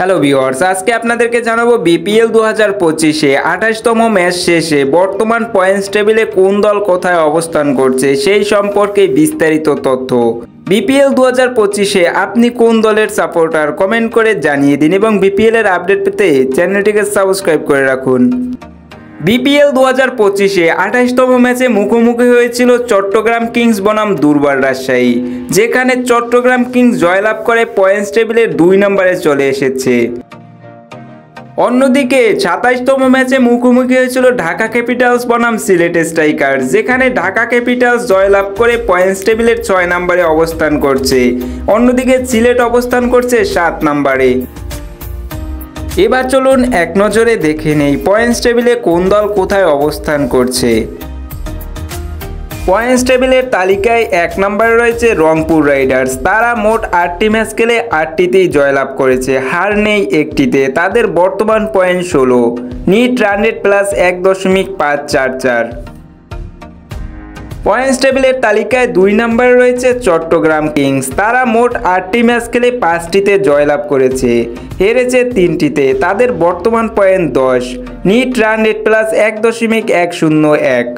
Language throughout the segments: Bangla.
হ্যালো ভিউয়ার্স, আজকে আপনাদেরকে জানাবো বিপিএল 2025-এ 28তম ম্যাচ শেষে বর্তমান পয়েন্টস টেবিলে কোন দল কোথায় অবস্থান করছে সেই সম্পর্কে বিস্তারিত তথ্য। বিপিএল 2025-এ আপনি কোন দলের সাপোর্টার কমেন্ট করে জানিয়ে দিন এবং বিপিএল এর আপডেট পেতে চ্যানেলটিকে সাবস্ক্রাইব করে রাখুন। বিপিএল 2025-এ 28তম ম্যাচে মুখোমুখি হয়েছিল চট্টগ্রাম কিংস বনাম দুর্বার রাজশাহী, যেখানে চট্টগ্রাম কিংস জয়লাভ করে পয়েন্টস টেবিলের 2 নম্বরে চলে এসেছে। অন্যদিকে 27তম ম্যাচে মুখোমুখি হয়েছিল ঢাকা ক্যাপিটালস বনাম সিলেট স্ট্রাইকার্স, যেখানে ঢাকা ক্যাপিটালস জয়লাভ করে পয়েন্টস টেবিলের 6 নম্বরে অবস্থান করছে। অন্যদিকে সিলেট অবস্থান করছে 7 নম্বরে। এবার চলুন এক নজরে দেখে নেই পয়েন্টস টেবিলে কোন দল কোথায় অবস্থান করছে। পয়েন্টস টেবিলের তালিকায় 1 নম্বরে রয়েছে রংপুর রাইডার্স। তারা মোট 8টি ম্যাচ খেলে 8টিতেই জয়লাভ করেছে, হার নেই একটিতে। তাদের বর্তমান point 16, NEET run rate plus 1.544। Points টেবিলের তালিকায় 2 নম্বরে রয়েছে চট্টগ্রাম কিংস। তারা মোট 8টি ম্যাচ খেলে 5টিতে জয়লাভ করেছে, হেরেছে 3টিতে। তাদের বর্তমান point 10, NEET run rate plus 1.101।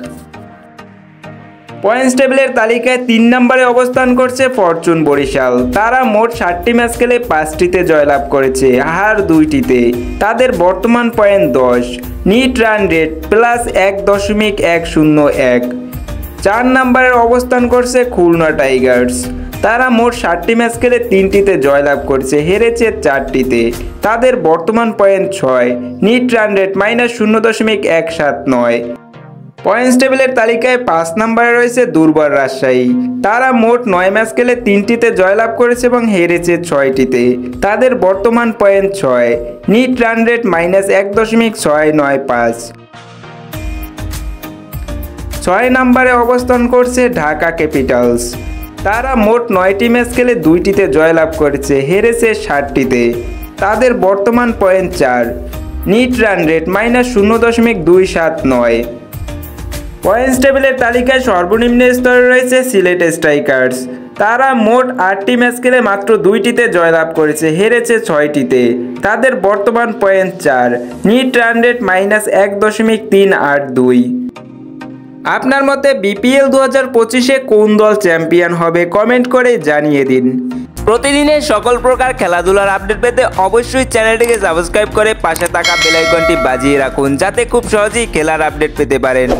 Points টেবিলের তালিকায় 3 নম্বরে অবস্থান করছে ফরচুন বরিশাল। তারা মোট 7টি ম্যাচ খেলে 5টিতে জয়লাভ করেছে, হার 2টিতে। তাদের বর্তমান point 10, NEET run rate plus 1.101। 4 নম্বরে অবস্থান করছে খুলনা টাইগার্স। তারা মোট 7টি ম্যাচ খেলে 3টিতে জয়লাভ করেছে, হেরেছে 4টিতে। তাদের বর্তমান point 6, NEET run rate -0.179। Points টেবিলের তালিকায় 5 নম্বরে রয়েছে দুর্বার রাজশাহী। তারা মোট 9 ম্যাচ খেলে 3টিতে জয়লাভ করেছে এবং হেরেছে 6টিতে। তাদের বর্তমান পয়েন্ট 6, নিট রান রেট -1.695। 6 নম্বরে অবস্থান করছে ঢাকা ক্যাপিটালস। তারা মোট 9টি ম্যাচ খেলে 2টিতে জয়লাভ করেছে, হেরেছে 7টিতে। তাদের বর্তমান point 4, NEET run rate -0.279। Points টেবিলের তালিকায় সর্বনিম্ন স্তরে রয়েছে সিলেট স্ট্রাইকার্স। তারা মোট 8টি ম্যাচ খেলে মাত্র 2টিতে জয়লাভ করেছে, হেরেছে 6টিতে। তাদের বর্তমান পয়েন্ট 4, নিট রান রেট -1.382। আপনার মতে বিপিএল 2025-এ কোন দল চ্যাম্পিয়ন হবে কমেন্ট করে জানিয়ে দিন। প্রতিদিনের সকল প্রকার খেলাধুলার আপডেট পেতে অবশ্যই চ্যানেলটিকে সাবস্ক্রাইব করে পাশে থাকা বেল আইকনটি বাজিয়ে রাখুন, যাতে খুব সহজেই খেলার আপডেট পেতে পারেন।